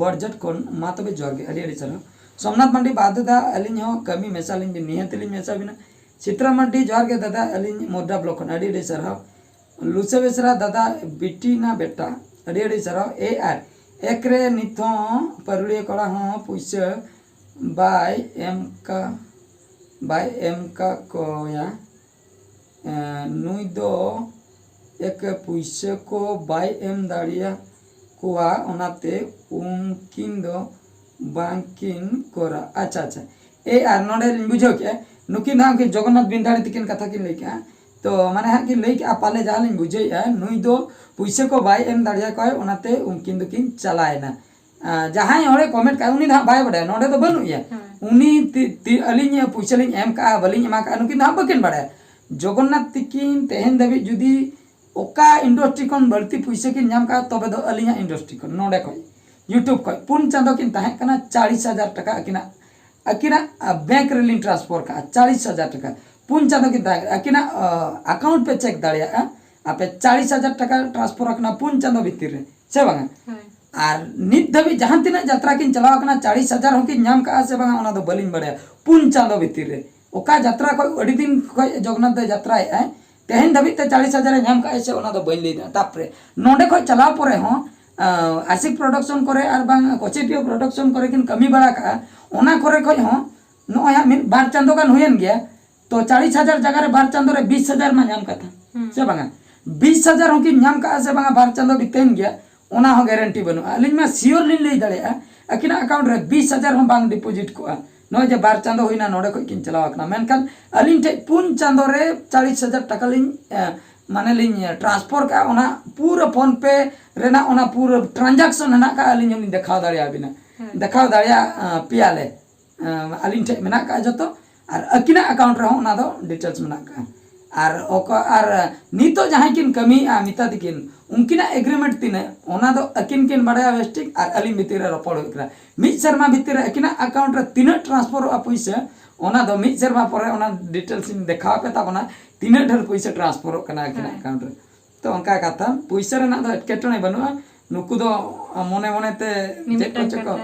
A: बर्जट कोन मा तबे जोर गे अडी अडी चलो सोमनाथ मंडी बाददा अलिन हो कमी मेसालिन बिन निहतलिन मेसा बिना चित्रा मंडी जोर गे दादा अलिन मोड्डा ब्लॉक कोन अडी अडी सरह लुसे बेसरा दादा बिटी ना बेटा अडी अडी सरह ए आर एकरे निथो परुड़िया कड़ा हो पुइसा बाय एम का कोया नुई दो एक पुइसा को बाय एम दाड़िया कोआ ओनाते उनकिन दो बांकिन कोरा अच्छा अच्छा ए आर नोडे बुझो के नुकिन दा के जगन्नाथ बिंदाणी तिकिन कथा किन लेके तो माने हा कि लेके पाले जहां लिन बुझे नुई दो पुइसा को बाय एम दाड़िया कोय ओनाते उनकिन दुकिन चलायना जहां हरे कमेंट का उनी दा बाय बडा नोडे तो बनु या उनी अलिन पुइसा लिन एम का बलिन एमा का नुकिन दा बकिन बडा जगन्नाथ तिकिन तेहन दबि जुदी ओका इंडस्ट्री कोन बळती पुइसा किन नाम का तबे दो अलिन इंडस्ट्री कोन नोडे कोय यूट्यूब कोय पुन चांदो किन ताहे कना 40,000 टका अकिना बैंक रेलिन ट्रांसफर का 40,000 टका पुन चांदो किन ताहे अकिना अकाउंट पे चेक दाड़िया आपे 40,000 टका ट्रांसफर रखना पुन चांदो भीतर रे से बांगा आर नित धबी जहां तिना यात्रा किन चलाव कना 40,000 होकि नाम का से बांगा ओना दो बलिन बड़े पुन चांदो भीतर रे ओका यात्रा कोय अडी दिन कोय जगन्नाथ द यात्रा है तेहन धबी ते 40,000 नाम का से ओना दो बइन लेदा तापरे नोडे कोय चलाव परे हो आशिक प्रोडक्शन करे और बांग कोचेपियो प्रोडक्शन करे किन कमी बड़ा का ओना करे कोय हो नॉय मिड बार चांदो गान हुयन गया तो 40,000 जगह रे बार चांदो रे 20,000 मा नाम कथा से बांगा 20,000 होकी नाम का से बांगा बार चांदो बितेन गया ओना हो गारंटी बनु अलिन मा सियोर लिन ले दड़े अकिना अकाउंट रे 20,000 हम बांग डिपॉजिट को नॉय जे बार चांदो हुइना नोडे को किन चलाव कना मेनकान अलिन टे पुन चांदो रे 40,000 टका लिन माने लिन ट्रांसफर का ओना पूरा फोन पे रेना ओना पूरा ट्रांजैक्शन ना का अलिन हम दिखाव दाड़िया बिना दिखाव दाड़िया पियाले अलिन टे मेना का जतो और अकिना अकाउंट रे ओना दो डिटेल्स मेना का और नितो जहां किन कमी मिता दिकिन उनकिना एग्रीमेंट तिने ओना दो अकिन किन बड़ाया वेस्टिक और अलिन भितर रपड़ होकरा मिद शर्मा भितर अकिना अकाउंट रे तीन ट्रांसफर पैसा ओना दो मिद शर्मा परे ओना डिटेल्स इन देखाव पे ताबना तीन ढेर पैसा ट्रांसफर होकना अकिना अकाउंट रे तो उनका कथा पैसा रे ना दो एटकेटणे बनुआ नुकु दो मोने मोने ते चेक को चको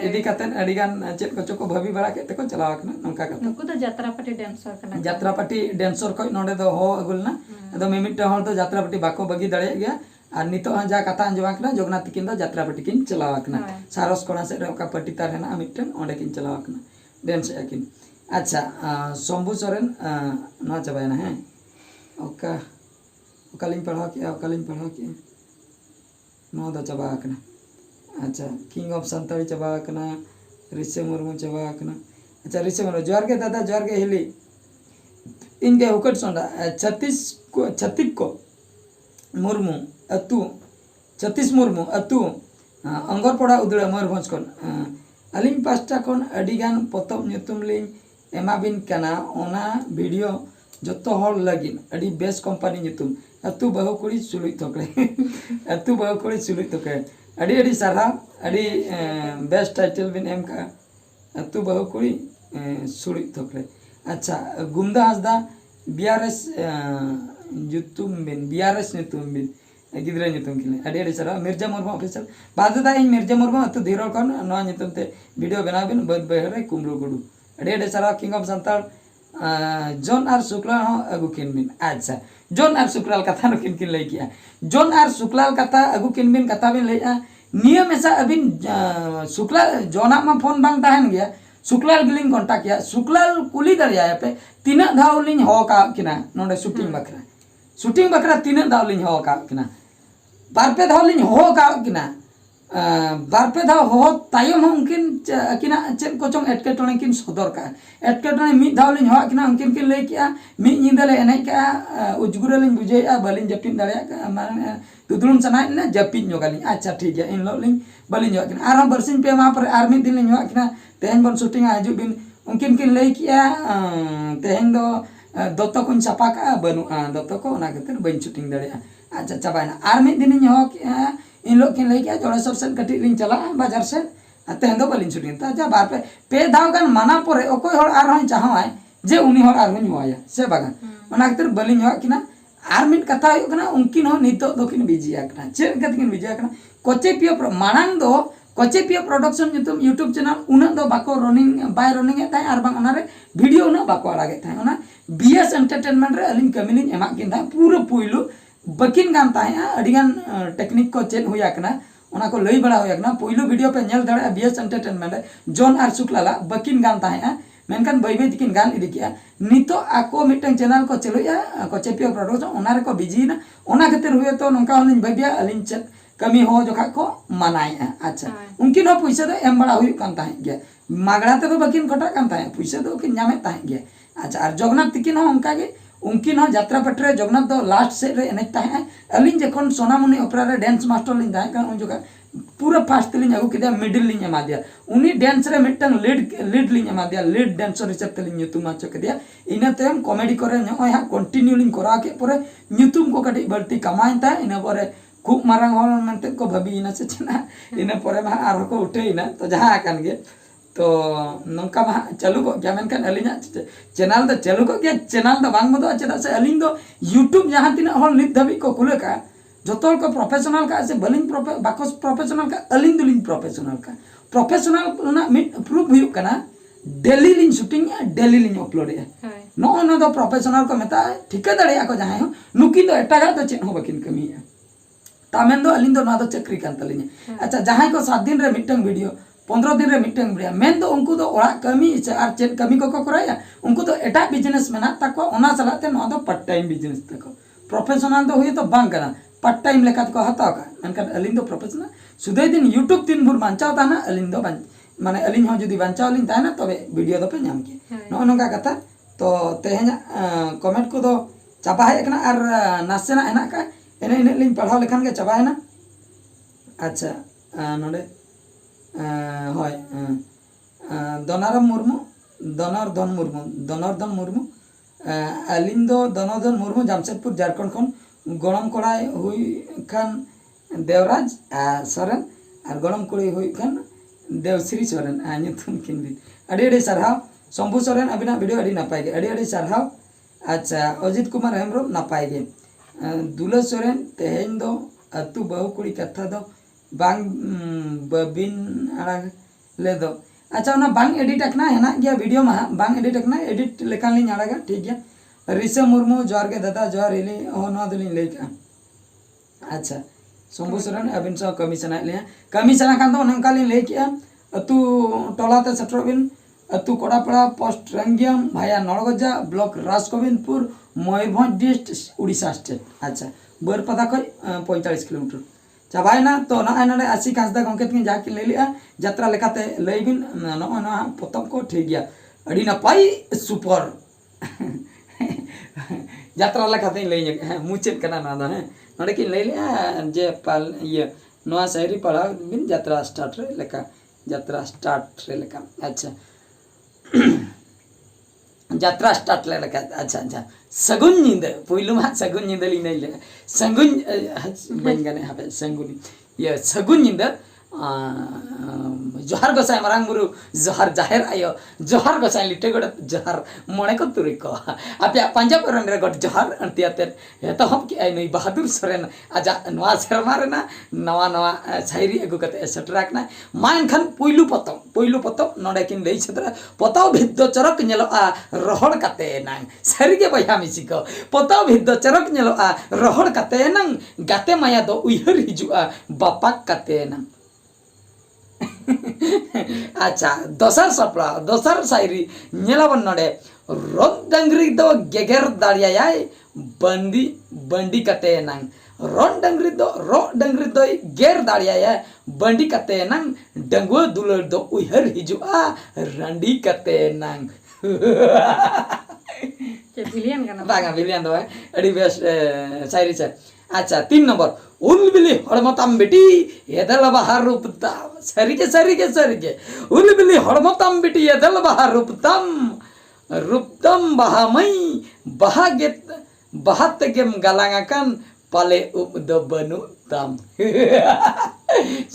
A: इदी कतन अडिगान चेक को चको भाभी बड़ा के को चलाव कना उनका कथा
B: नुकु तो जात्रापाटी डांसर कना
A: जात्रापाटी डांसर को नोडे दो हो अगुलना अदो मिमिट हर दो जात्रापाटी बाको बगी दड़े गया और नितो जा कथा अंजवा कना जगन्नाथ किन दो जात्रापाटी किन चलाव कना सारस कोना से का पटिता रेना मिटन ओंडे किन चलाव कना डांस किन अच्छा शंभू सोरेन ना चबायना है ओका ओकालिन पढ़ा के नो दो चबा कना अच्छा किंग ऑफ संताली चबा कना ऋषि मुर्मू चबा कना अच्छा ऋषि मुर्मू जोर के दादा जोर के हिली इनके हुकट सोंडा 36 को मुर्मू अतु 36 मुर्मू अतु अंगरपड़ा उदड़ा मयूरभंज कोन अलिंग पास्टा कोन अडिगान पोतब ᱧᱩᱛᱩᱢ लिंग एमाबिन कना ओना वीडियो जतो हर लगिन अडी बेस्ट कंपनी ᱧᱩᱛᱩᱢ अतु बहु कुड़ी सुलुई थोकले अतु बहु कुड़ी सुलुई थोके अडी अडी सारा अडी बेस्ट टाइटल बिन एम का अतु बहु कुड़ी सुलुई थोकले अच्छा गुमदा हसदा बीआरएस ᱧᱩᱛᱩᱢ बिन गिद्रा ᱧᱩᱛᱩᱢ किले अडी अडी सारा मिर्जा मुर्मू ऑफिसर बाददा इन मिर्जा मुर्मू अतु धीरो कोन नो ᱧᱩᱛᱩᱢ ते वीडियो बना बिन बद बहरे कुमरू गुडू अडी अडी सारा किंग ऑफ संताल जॉन आर शुक्लाल हो अगु किन बिन अच्छा जॉन आर शुक्लाल कथा किन किन लई किया जॉन आर शुक्लाल कथा अगु किन बिन कथा बिन लई नियम ऐसा अबिन शुक्लाल जोना मा फोन बांग ताहन गया शुक्लाल गिलिंग कांटेक्ट किया शुक्लाल कुली दरिया पे तीन धाव लिंग हो का किना नोडे शूटिंग बकरा तीन धाव लिंग हो का किना बारपे धाव लिंग हो का किना बारपे धाव हो तायम उनकिन किना चेक कोचों एटकेटोने किन सदर का एटकेटोने मिद धाव लिंग हो किना उनकिन किन लई किया मिद निंदले एने का उजगुरे लिंग बुझेया बलिन जपिन दड़या का माने दुदुलुन सनाय ने जपिन जोगालिन अच्छा ठीक है इन लो लिंग बलिन जो किना आराम बरसिन पे वहां पर आर्मी दिन लिंग हो किना तेहन बन शूटिंग आजु बिन उनकिन किन लई किया तेहन दो दत्तो कुन छापा का बनु दत्तो को ना खातिर बन शूटिंग दड़या अच्छा चबायना आर्मी दिन हो किया इन लोग किन लई किया जोड़ेश्वर सेन कटी लिंग चला बाजार से तेहन दो बलिन शूटिंग ता जा बार पे धाव गान माना परे ओकोय हर आर हन चाहवाय जे उनी हर आर हन होया से बागान ओना खातिर बलिन हो किना आर मिट कथा हो कना उनकिन हो नितो दोकिन बिजिया कना चे कतकिन बिजिया कना कोचेपियो मानांग दो कोचेपियो प्रोडक्शन ᱧᱩᱛᱩᱢ यूट्यूब चैनल उना दो बाको रनिंग बाय रनिंग एताय आर बांग ओना रे वीडियो उना बाको आड़ागे थाय ओना बीएस एंटरटेनमेंट रे अलिन कमिलिन एमा किन था पूरा पुइलु बकिन गान ताय अडिगान टेक्निक को चेन होया कना ओना को लई बड़ा होया कना पुइलु वीडियो पे नेल दड़े बीएस एंटरटेनमेंट रे जॉन आर शुक्लाला बकिन गान ताय मेनकान बाई बाई तिकिन गान इदि किया नितो आको मिटन चैनल को चलुया कोचेपियो प्रोडक्शन ओना रे को बिजी ना ओना खातिर हुए तो नोंका हलिन बाबिया अलिन चेक कमी हो जोखा को मनाया अच्छा उनकिन हो पैसा दो एम बड़ा हुई कान ताहे गया मागड़ा ते तो बकिन खटा कान ताहे पैसा दो किन नामे ताहे गया अच्छा और जगन्नाथ तिकिन हो उनका के उनकिन हो यात्रा पटरे जगन्नाथ दो लास्ट से रे एने ताहे अलिन जखन सोनामुनि ओपेरा रे डांस मास्टर लिन ताहे कान उन जोखा पूरा फास्ट लिन आगु किदा मिडिल लिन एमा दिया उनी डांस रे मिटन लीड लिन एमा दिया लीड डांसर हिसाब ते लिन ᱧᱩᱛᱩᱢ आचो के दिया इना तेम कॉमेडी करे नय हा कंटिन्यू लिन करा के परे ᱧᱩᱛᱩᱢ को कटी बढ़ती कमाइन ता इना परे खूब मारंग हॉल मनते को भाभी ना से चना इना परे मा आर को उठेइना तो जहां आकान गे तो नंका मा चालू को क्या मेनकान अलिना चैनल तो चालू को क्या चैनल तो बांग मदो चेदा से अलिन दो यूट्यूब जहां तिना हॉल नित धबी को खुले का जोतोल को प्रोफेशनल का से बलिंग बाको प्रोफेशनल का अलिन दुलिंग प्रोफेशनल ना मिट प्रूफ हुई कना डेली लिंग शूटिंग डेली लिंग अपलोड है नो नो दो प्रोफेशनल को मेता ठीक दड़िया को जहां हो नुकिन दो एटागा तो चेन हो बकिन कमी है तामेन दो अलिन दो ना दो चक्री कान तलिन अच्छा जहां को 7 दिन रे मिटंग वीडियो 15 दिन रे मिटन भिडियो मेन दो उनको दो ओड़ा कमी से आर चेक कमी को कराया उनको तो एटा बिजनेस मेना ताको ओना चलाते नो दो पार्ट टाइम बिजनेस ताको प्रोफेशनल दो हुई तो बांग कना पार्ट टाइम लेका को हताव का मेनखान अलिन दो प्रोफेशनल सुदय दिन यूट्यूब दिन भर बांचाव ताना अलिन दो माने अलिन हो जुदी बांचाव लिन ताना तबे वीडियो दो पे नाम के नो नोका कथा तो तेहेना कमेंट को दो चाबा है एकना आर नासेना एना का एने इन लिन पढ़ाव लेखान के चाबा है ना अच्छा नोडे होय दोनाराम मुर्मू दोनरधन मुर्मू अलिन दो दोनरधन मुर्मू जामशेदपुर झारखंड खन गणम कोड़ाई हुई खान देवराज सोरेन और गणम कोड़ी हुई खान देवश्री सोरेन ᱧᱩᱛᱩᱢ किन दिन अड़ी अड़ी सारहाव शंभू सोरेन अबिना वीडियो अड़ी नपाय गे अड़ी अड़ी सारहाव अच्छा अजित कुमार हेम्ब्रम नपाय गे दुला सोरेन तेहेन दो अतु बहु कुड़ी कथा दो बांग बबिन आड़ाग ले दो अच्छा ना बांग एडिट अकना है ना गया वीडियो में बांग एडिट अकना एडिट लेखान लिंग आड़ागा ठीक गया रिसा मुर्मू जोहार के दादा जोहार इली ओ नो दलिन लेका अच्छा शंभू सोरेन अबिन सो कमीशना लिया कमीशना खान दो नंका लिन लेकिया अतु टोलाते सटरबिन अतु कोड़ापड़ा पोस्ट रंगियम भाया नड़गजा block Rajgobindpur Mayurbhanj district Orissa state अच्छा बरपदा खय 45 किलोमीटर चाबायना तो ना आसी कांसदा गंके तीन जाके ले लिया यात्रा लेकाते लैबिन ना प्रथम को ठीक गया अड़ी नपाई सुपर यात्रा लेकाते लै मुचेद कना ना है नडे कि ले लिया जे पाल ये नवा शहरी पढ़ा बिन यात्रा स्टार्ट रे लेका यात्रा स्टार्ट रे लेका अच्छा यात्रा स्टार्ट ले लेका अच्छा अच्छा सगुन नींद पहिलो मा सगुन नींद ली नहीं ले सगुन बन गने हाबे सगुन ये सगुन नींद जोहार गोसाई मरांग गुरु जोहार जाहिर आयो जोहार गोसाई लिटे गड जोहार मणे को तुरी को आपया पंजाब रन रे गड जोहार अंतियाते हे तो हम के आई नहीं बहादुर सोरेन आजा नवा शर्मा रे ना नवा नवा शायरी अगु कते सटराकना मान खान पहिलु पतो नडे किन लेई छतरा पताव भिद्दो चरक नेलो आ रहड़ कते नांग सरी के बया मिसिको पताव भिद्दो चरक नेलो आ रहड़ कते नांग गाते माया दो उहर हिजुआ बापा कते नांग अच्छा दोसर सपड़ा दोसर शायरी नेलाबन नडे रोग डंगरी दो गेगर दाड़ियाय बंदी बंडी कते नांग रो डंगरी दो गेर दाड़ियाय बंडी कते नांग डंगुआ दुलर दो उहर हिजुआ रंडी कते नांग
B: बिलियन का
A: बागा बिलियन दो अड़ी बेस्ट शायरी से अच्छा 3 नंबर उलबिली हड़मताम बेटी एदल बहार रूपताम सरी के उलबिली हड़मताम बेटी एदल बहार रूपतम बहामई बहागेत बहात गेम गालांगाकन पाले उपद बनु तम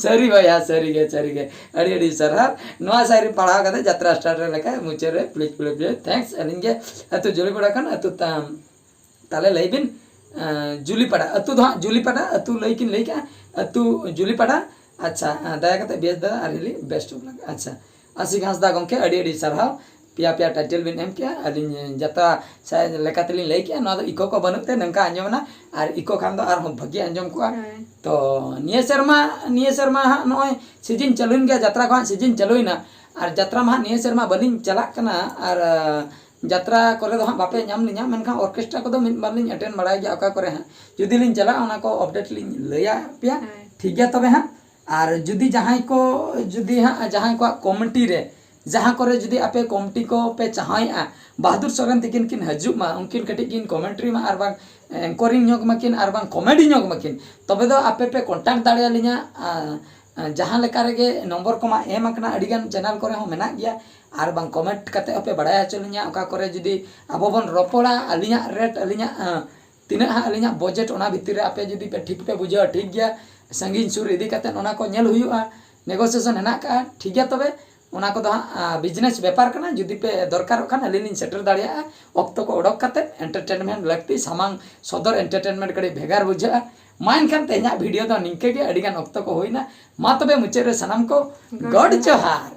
A: सरी भैया सरी के अड़ी अड़ी सरहा नवा शायरी पढ़ा कते यात्रा स्टार्ट रे लेका मुचे रे प्लीज थैंक्स अलिंगे अतु जोली पड़ा कन अतु ताले लैबिन जुलीपाड़ा अतु दो जुलीपाड़ा अतु लैकिन लैका अतु जुलीपाड़ा अच्छा दया कते बेस दा आरिली बेस्ट ऑफ लक अच्छा आसी घासदा गंके अड़ी अड़ी सरहा पिया पिया टाइटल बिन एम किया अलिन जता शायद लेकातली लैकिया न इको को बनते नंका अंजमना आर इको खान दो आर हम भाग्य अंजम को तो निये शर्मा नय सीजन चलुन गया यात्रा को सीजन चलुइना आर यात्रा मा निये शर्मा बलिन चला कना आर यात्रा करे दो बापे नाम लिया मेनखा ऑर्केस्ट्रा को मिद बार लिन अटेंड बड़ा गया ओका करे हां जुदी लिन चला ओना को अपडेट लिन लया पिया ठीक गया तबे हां आर जुदी जहां को जुदी हां जहां को कमेटी रे जहां करे जुदी आपे कमेटी को पे चाहया बहादुर सोरेन तिकिन किन हजु मा उनकिन कटी किन कमेंट्री मा आर बांग एंकरिंग न्योग मकिन आर बांग कॉमेडी न्योग मकिन तबे दो आपे पे कांटेक्ट दाड़िया लिया जहां लेका रेगे नंबर को मा एम अकना अडिगान चैनल करे हो मेना गया आर बांग कमेंट कते अपे बड़ाया चलिया ओका करे जुदी आबो बन रोपड़ा अलिया रेट अलिया तिना अलिया बजट ओना भितर आपे जुदी पे ठीक पे बुझा ठीक गया संगीन सुर इदी कते ओना को नेल हुयुआ नेगोशिएशन हेना का ठीक गया तबे ओना को दो बिजनेस व्यापार करना जुदी पे दरकार खान अलिन सेटर दाड़िया ऑक्तो को ओडक कते एंटरटेनमेंट लगती सामांग सदर एंटरटेनमेंट कड़ी भेगार बुझा मान खान तेना वीडियो दो निंके गे अडिगान ऑक्तो को होइना मा तबे मुचे रे सनम को गॉड जोहार।